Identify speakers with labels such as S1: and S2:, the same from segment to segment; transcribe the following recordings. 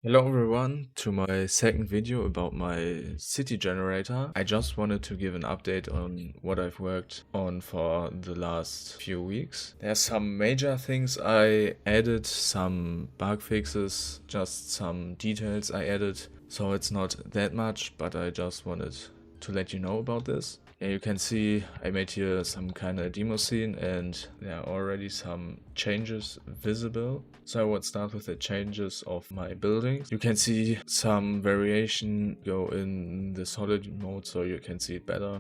S1: Hello everyone to my second video about my city generator. I just wanted to give an update on what I've worked on for the last few weeks. There's some major things I added, some bug fixes, just some details I added. So it's not that much, but I just wanted to let you know about this. Yeah, you can see I made here some kind of demo scene and there are already some changes visible. So I would start with the changes of my buildings. You can see some variation go in the solid mode so you can see it better.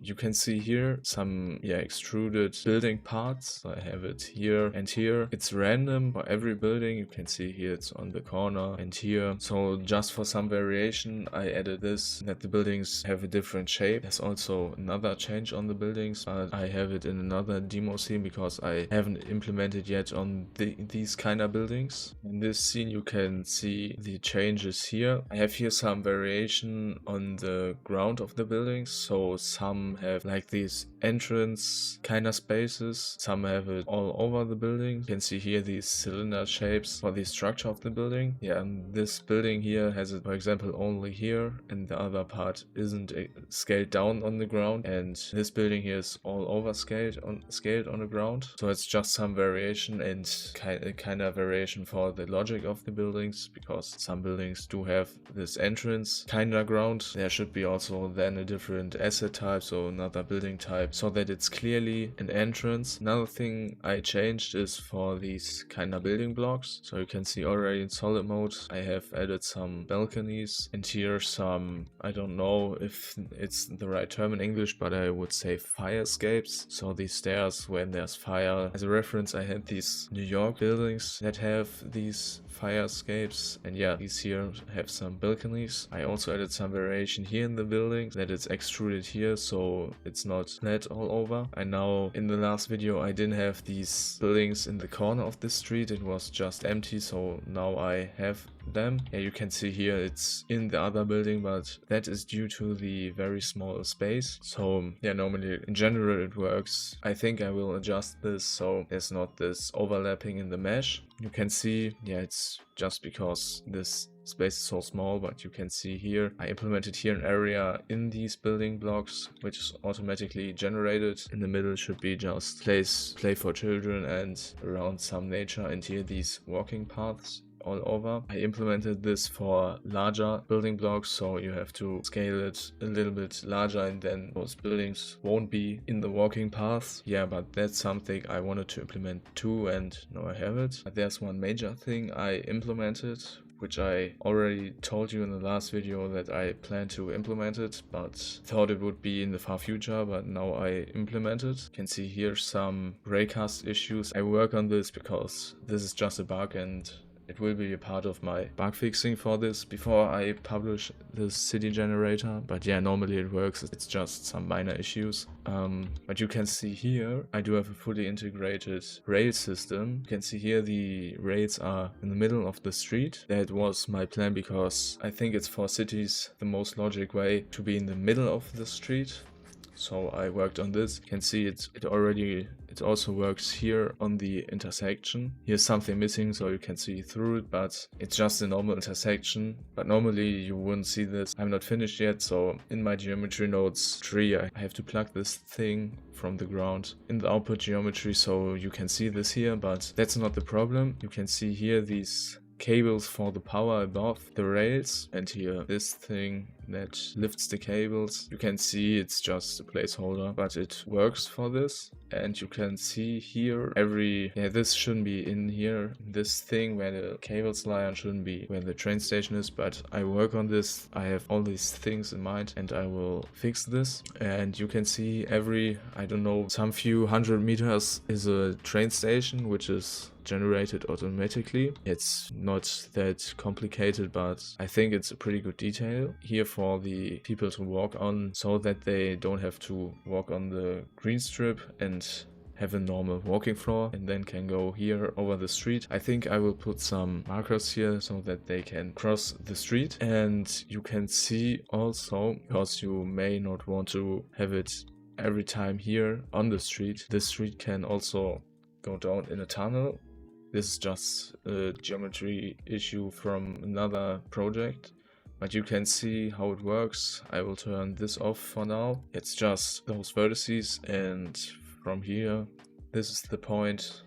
S1: You can see here some extruded building parts. So I have it here and here. It's random for every building. You can see here it's on the corner and here. So just for some variation I added this, that the buildings have a different shape. There's also another change on the buildings, but I have it in another demo scene because I haven't implemented yet on these kind of buildings. In this scene you can see the changes here. I have here some variation on the ground of the buildings, so some have like these entrance kind of spaces, some have it all over the building. You can see here these cylinder shapes for the structure of the building. Yeah, and this building here has it, for example, only here, and the other part isn't scaled down on the ground, and this building here is all over scaled on the ground. So it's just some variation and kind of variation for the logic of the buildings, because some buildings do have this entrance kind of ground. There should be also then a different asset type, so another building type, so that it's clearly an entrance. Another thing I changed is for these kind of building blocks. So you can see already in solid mode I have added some balconies, and here some, I don't know if it's the right term in English, but I would say fire escapes. So these stairs when there's fire. As a reference, I had these New York buildings that have these fire escapes, and yeah, these here have some balconies. I also added some variation here in the building, that it's extruded here so it's not flat all over. And now in the last video I didn't have these buildings in the corner of the street, it was just empty, so now I have them. Yeah, you can see here it's in the other building, but that is due to the very small space. So yeah, normally in general it works. I think I will adjust this so there's not this overlapping in the mesh. You can see, yeah, it's just because this space is so small, but you can see here I implemented here an area in these building blocks which is automatically generated. In the middle should be just play for children and around some nature, and here these walking paths all over. I implemented this for larger building blocks, so you have to scale it a little bit larger and then those buildings won't be in the walking paths. Yeah, but that's something I wanted to implement too, and now I have it. But there's one major thing I implemented, which I already told you in the last video that I plan to implement it, but thought it would be in the far future, but now I implement it. You can see here some raycast issues. I work on this because this is just a bug and it will be a part of my bug fixing for this before I publish this city generator. But yeah, normally it works, it's just some minor issues. But you can see here I do have a fully integrated rail system. You can see here the rails are in the middle of the street. That was my plan because I think it's for cities the most logic way to be in the middle of the street. So I worked on this. You can see it also works here on the intersection. Here's something missing, so you can see through it, but it's just a normal intersection. But normally you wouldn't see this. I'm not finished yet, so in my geometry nodes tree I have to plug this thing from the ground in the output geometry, so you can see this here, but that's not the problem. You can see here these cables for the power above the rails, and here this thing that lifts the cables. You can see it's just a placeholder, but it works for this. And you can see here this shouldn't be in here. This thing where the cables lie on shouldn't be where the train station is, but I work on this. I have all these things in mind and I will fix this. And you can see I don't know, some few 100 meters is a train station which is generated automatically. It's not that complicated, but I think it's a pretty good detail here for the people to walk on, so that they don't have to walk on the green strip and have a normal walking floor and then can go here over the street. I think I will put some markers here so that they can cross the street. And you can see also, because you may not want to have it every time here on the street, this street can also go down in a tunnel This is just a geometry issue from another project. But you can see how it works. I will turn this off for now. It's just those vertices, and from here, this is the point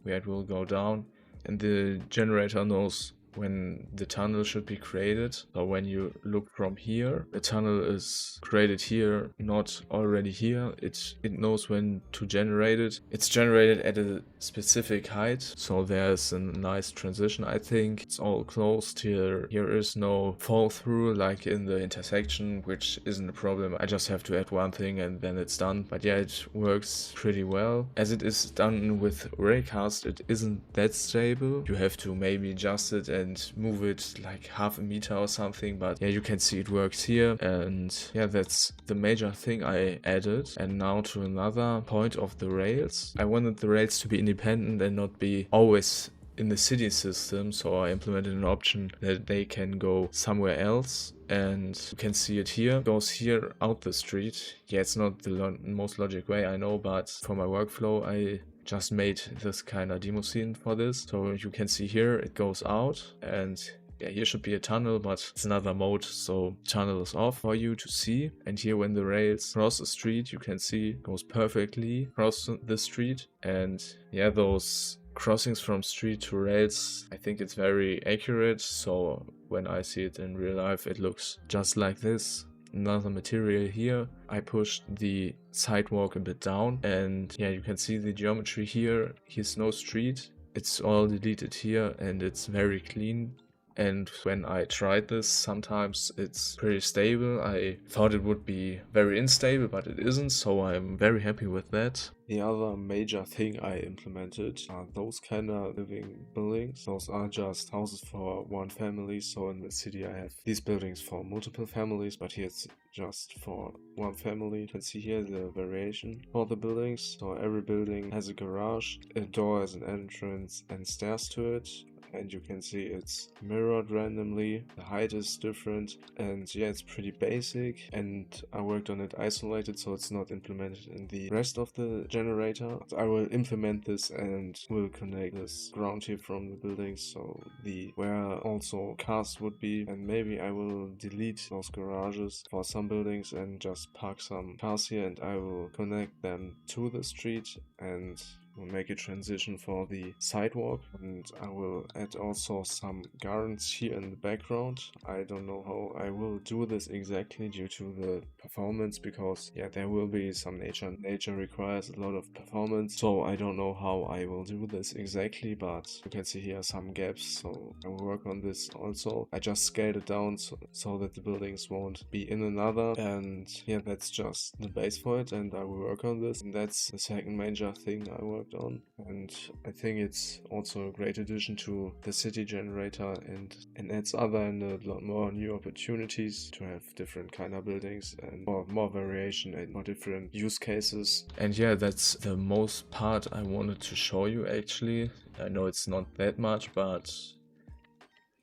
S1: where it will go down. And the generator knows when the tunnel should be created. So when you look from here, the tunnel is created here, not already here. It knows when to generate it. It's generated at a specific height, so there's a nice transition. I think it's all closed here. Here is no fall through like in the intersection, which isn't a problem. I just have to add one thing and then it's done. But yeah, it works pretty well. As it is done with raycast, it isn't that stable. You have to maybe adjust it and move it like half a meter or something, but yeah, you can see it works here. And yeah, that's the major thing I added. And now to another point of the rails. I wanted the rails to be independent and not be always in the city system, so I implemented an option that they can go somewhere else. And you can see it here. It goes here out the street. Yeah, it's not the most logic way, I know, but for my workflow I just made this kind of demo scene for this. So you can see here it goes out, and yeah, here should be a tunnel, but it's another mode, so tunnel is off for you to see. And here when the rails cross the street, you can see it goes perfectly across the street. And yeah, those crossings from street to rails, I think it's very accurate. So when I see it in real life, it looks just like this. Another material here. I pushed the sidewalk a bit down, and yeah, you can see the geometry here. Here's no street. It's all deleted here and it's very clean. And when I tried this, sometimes it's pretty stable. I thought it would be very unstable, but it isn't, so I'm very happy with that. The other major thing I implemented are those kind of living buildings. Those are just houses for one family. So in the city I have these buildings for multiple families, but here it's just for one family. You can see here the variation for the buildings. So every building has a garage, a door as an entrance and stairs to it. And you can see it's mirrored randomly, the height is different, and yeah, it's pretty basic. And I worked on it isolated, so it's not implemented in the rest of the generator. I will implement this and will connect this ground here from the building, so the where also cars would be, and maybe I will delete those garages for some buildings and just park some cars here, and I will connect them to the street and will make a transition for the sidewalk. And I will add also some gardens here in the background. I don't know how I will do this exactly due to the performance, because yeah, there will be some nature. Nature requires a lot of performance, so I don't know how I will do this exactly, but you can see here some gaps, so I will work on this also. I just scaled it down so that the buildings won't be in another, and yeah, that's just the base for it, and I will work on this. And that's the second major thing I worked on, and I think it's also a great addition to the city generator, and adds other and a lot more new opportunities to have different kind of buildings and more variation and more different use cases. And yeah, that's the most part I wanted to show you actually. I know it's not that much, but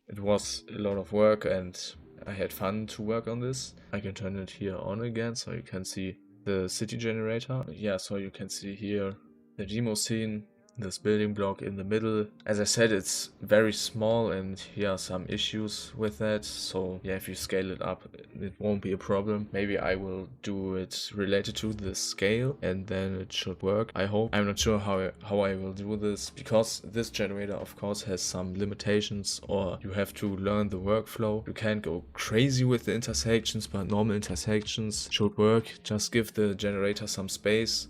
S1: it was a lot of work and I had fun to work on this. I can turn it here on again so you can see the city generator. Yeah, so you can see here the demo scene, this building block in the middle. As I said, it's very small and here are some issues with that. So yeah, if you scale it up, it won't be a problem. Maybe I will do it related to the scale and then it should work, I hope. I'm not sure how I will do this, because this generator of course has some limitations, or you have to learn the workflow. You can't go crazy with the intersections, but normal intersections should work. Just give the generator some space.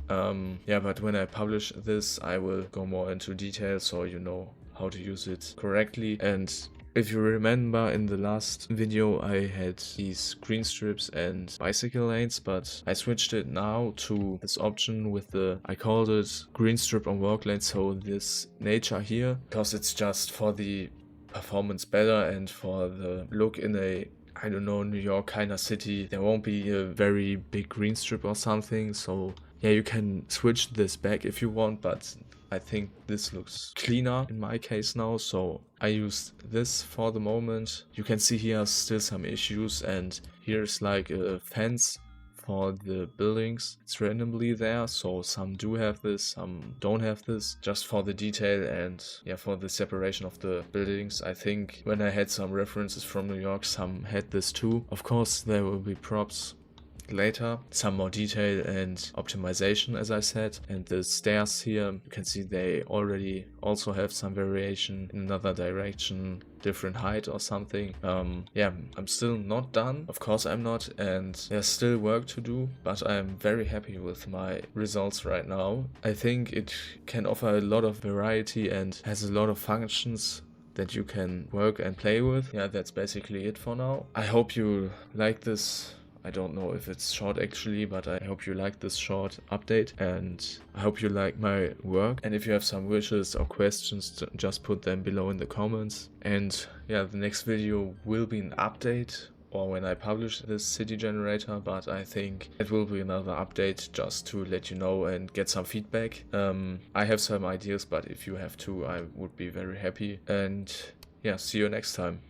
S1: Yeah, but when I publish this, I will go more into detail so you know how to use it correctly. And if you remember, in the last video I had these green strips and bicycle lanes, but I switched it now to this option with the, I called it green strip on walk lane, so this nature here, because it's just for the performance better and for the look in a, I don't know, New York kind of city. There won't be a very big green strip or something, so yeah, you can switch this back if you want, but I think this looks cleaner in my case now, so I used this for the moment. You can see here still some issues, and here's like a fence for the buildings. It's randomly there, so some do have this, some don't have this, just for the detail and yeah, for the separation of the buildings. I think when I had some references from New York, some had this too. Of course, there will be props later, some more detail and optimization, as I said. And the stairs here, you can see they already also have some variation in another direction, different height or something. Yeah, I'm still not done, of course I'm not, and there's still work to do, but I'm very happy with my results right now. I think it can offer a lot of variety and has a lot of functions that you can work and play with. Yeah, that's basically it for now. I hope you like this. I don't know if it's short actually, but I hope you like this short update, and I hope you like my work. And if you have some wishes or questions, just put them below in the comments. And yeah, the next video will be an update, or when I publish this city generator, but I think it will be another update just to let you know and get some feedback. I have some ideas, but if you have too, I would be very happy. And yeah, see you next time.